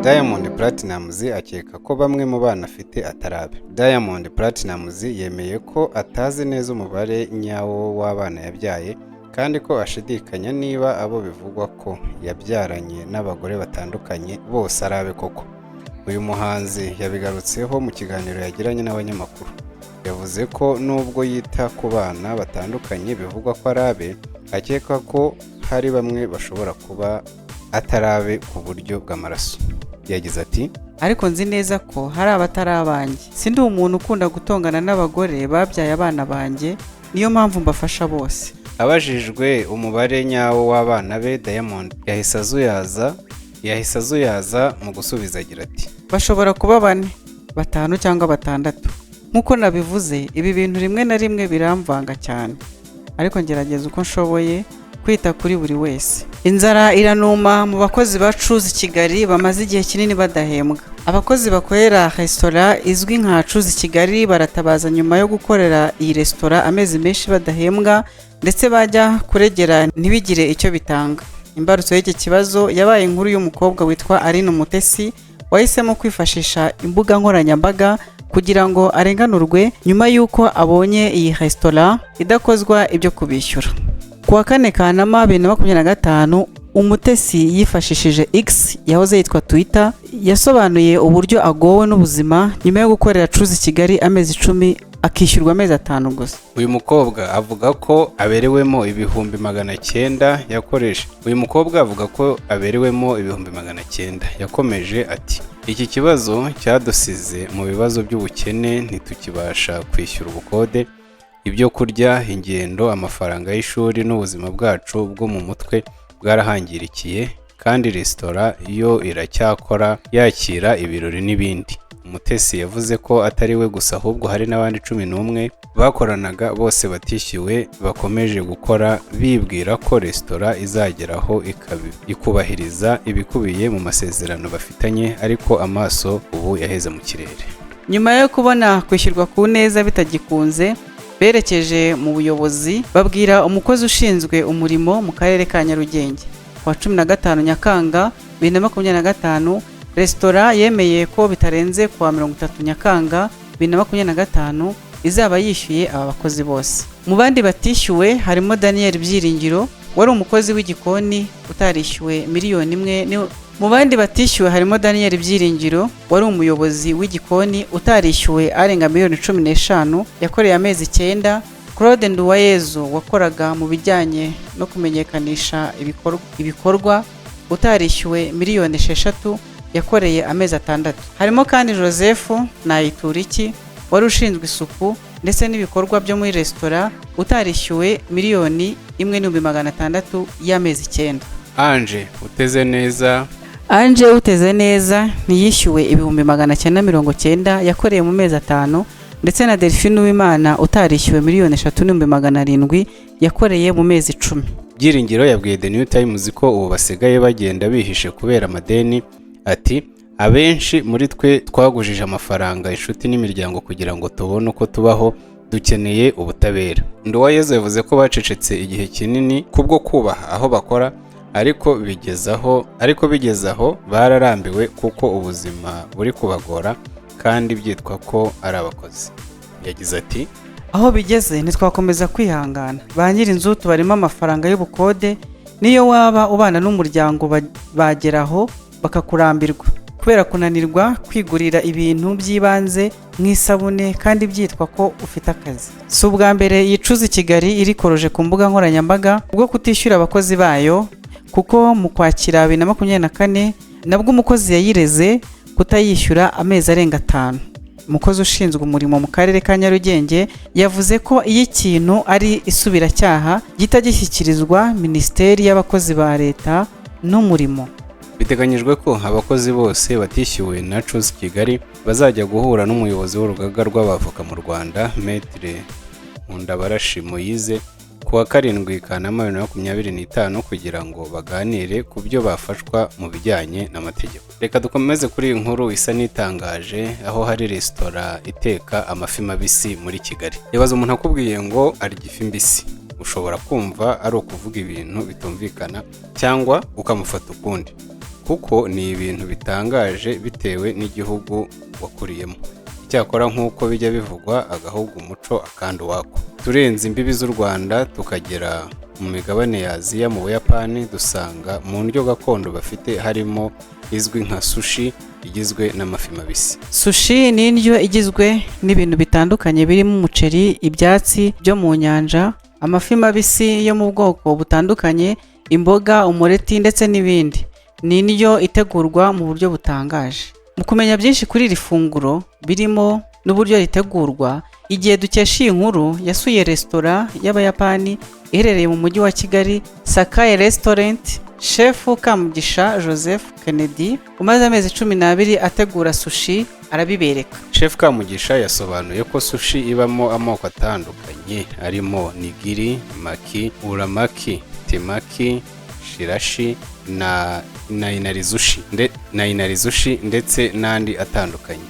Diamond Platnumz akeka ko bamwe mu bana afite atarabe. Diamond Platnumz yemeye ko atazi neza umubare nyawo w'abana yabyaye kandi ko ashidikanya niba abo bivugwa ko yabyaranye n'abagore batandukanye bose arabe koko. Uyu muhanzi yabigarutseho mu kiganiro yagiranye n'abanyamakuru. Yavuze ko nubwo yita ku bana batandukanye bivugwa ko arabe, akeka ko hari bamwe bashobora kuba atarabe ku buryo bw'amaraso. Yagize ati, ariko nzi neza ko hari abatari abanjye. Sindi umuntu ukunda gutongana n'abagore babyaye abana banjye, niyo mpamvu mbafasha bose. Abajijwe umubare nyawo w'abana be, Diamond yahise azuyaza mu gusubiza agira ati, bashobora kuba 4, 5 cyangwa 6. Nk'uko nabivuze, ibi bintu rimwe na rimwe biramvanga cyane, ariko ngerageza uko nshoboye kwita kuri buri wese. Inzara iranuma mu bakozi ba Cuzi Kigali bamaze igihe kinini badahembwa. Abakozi bakorera restaurant izwi nka Cuzi Kigali baratabaza nyuma yo gukorera iyi restaurant amezi menshi badahembwa, ndetse bajya kuregera ntibigire icyo bitanga. Imbarutso y'iki kibazo yabaye inkuru y'umukobwa witwa Aline Umutesi wahisemo kwifashisha imbuga nkoranyambaga kugira ngo arenganurwe nyuma y'uko abonye iyi restaurant idakozwa ibyo kubishyura. Kuwa 4 Kanama 2025, Umutesi yifashishije X yahoze yitwa Twitter yasobanuye uburyo agowe n'ubuzima nyuma yo gukorera Cuzi Kigali amezi 10 akishyurwa amezi 5 gusa. Uyu mukobwa avuga ko aberewemo ibihumbi 900 yakoresha. Yakomeje ati, iki kibazo cyadusize mu bibazo by'ubukene, ntitukibasha kwishyura ubukode, ibyo kurya, ingendo, amafaranga y'ishuri n'ubuzima bwacu bwo mu mutwe bwarahangirikiye, kandi restaurant yo iracyakora yakira ibirori n'ibindi. Umutesi yavuze ko atari we gusa ahubwo hari n'abandi 11 bakoranaga bose batishyuwe bakomeje gukora bibwira ko restaurant izageraho ikubahiriza ibikubiye mu masezerano bafitanye, ariko amaso ubu yaheze mu kirere. Nyuma yo kubona kwishyurwa ku neza bitagikunze, berekeje mu buyobozi babwira umukozi ushinzwe umurimo mu karere ka Nyarugenge. Ku wa 15 Nyakanga 2025, restaurant yemeye ko bitarenze ku wa 30 Nyakanga 2025 izaba yishyuye aba bakozi bose. Mu bandi batishyuwe harimo Daniel Byiringiro wari umukozi w'igikoni utarishyuwe miliyoni 1. Mu bandi batishyuwe harimo Daniel Byiringiro wari umuyobozi w'igikoni utarishyuwe arenga miliyoni 15 yakoreye amezi 9. Claude Nduwayezu wakoraga mu bijyanye no kumenyekanisha ibikorwa utarishyuwe miliyoni 6 yakoreye amezi 6. Harimo kandi Joseph Nayituriki wari ushinzwe isuku ndetse n'ibikorwa byo muri restaurant utarishyuwe miliyoni 1,600 y'amezi 9. Ange uteze neza ntiyishyuwe ibihumbi 990 yakoreye mu mezi 5, ndetse na Delphine Uwimana utarishyuwe miliyoni 3,700 yakoreye mu mezi 10. Byiringiro yabwiye The New Times ko ubu basigaye bagenda bihishe kubera amadeni. Ati, abenshi muri twe twagujije amafaranga inshuti n'imiryango kugira ngo tubone uko tubaho, dukeneye ubutabera. Nduwayezu yavuze ko bacecetse igihe kinini kubwo kubaha aho bakora, ariko bigezaho bararambiwe kuko ubuzima buri kubagora kandi byitwa ko ari abakozi. Yagize ati, aho bigeze ntitwakomeza kwihangana. Ba nyir'inzu tubarimo amafaranga y'ubukode, niyo waba ubana n'umuryango bageraho bakakurambirwa kubera kunanirwa kwigurira ibintu by'ibanze nk'isabune kandi byitwa ko ufite akazi. Si ubwa mbere yicuza Kigali irikoroje ku mbuga nkoranyambaga ubwo kutishyura abakozi bayo, kuko mu Kwakira 2024 nabwo umukozi yayireze kutayishyura amezi arenga 5. Umukozi ushinzwe umurimo mu karere ka Nyarugenge yavuze ko iyi kintu ari isubiracyaha gihita gishyikirizwa Minisiteri y'Abakozi ba Leta n'Umurimo. Biteganyijwe ko abakozi bose batishyuwe na Cuzi Kigali bazajya guhura n'umuyobozi w'urugaga rw'abavoka mu Rwanda, Maître Nkundabarashi Moise, ku wa 7 Kanama 2025 kugira ngo baganire ku byo bafashwa mu bijyanye n'amategeko. Reka dukomeze kuri iyi nkuru isa n'itangaje, aho hari restaurant iteka amafi mabisi muri Kigali. Yabaza umuntu akubwiye ngo arya ifi mbisi, ushobora kumva ari ukuvuga ibintu bitumvikana cyangwa ukamufata ukundi. kuko ni ibintu bitangaje bitewe n'igihugu wakuriyemo. Icyakora nk'uko bijya bivugwa, agahugu umuco akandi uwako. Turenze imbibi z'u Rwanda tukagera mu migabane ya Aziya, mu Buyapani, dusanga mu ndyo gakondo bafite harimo izwi nka sushi igizwe n'amafi mabisi. Sushi ni indyo igizwe n'ibintu bitandukanye birimo umuceri, ibyatsi byo mu nyanja, amafi mabisi yo mu bwoko butandukanye, imboga, umureti ndetse n'ibindi. Ni indyo itegurwa mu buryo butangaje. Mu kumenya byinshi kuri iri funguro birimo n'uburyo ritegurwa, igihe dukesha iyi nkuru yasuye resitora y'Abayapani iherereye mu mujyi wa Kigali, Sakae Restaurant. Shefu Kamugisha Joseph Kennedy umaze amezi 12 ategura sushi arabibereka. Chef Kamugisha yasobanuye ko sushi ibamo amoko atandukanye arimo nigiri, maki, uramaki, temaki, shirashi na inarizushi ndetse n'andi atandukanye.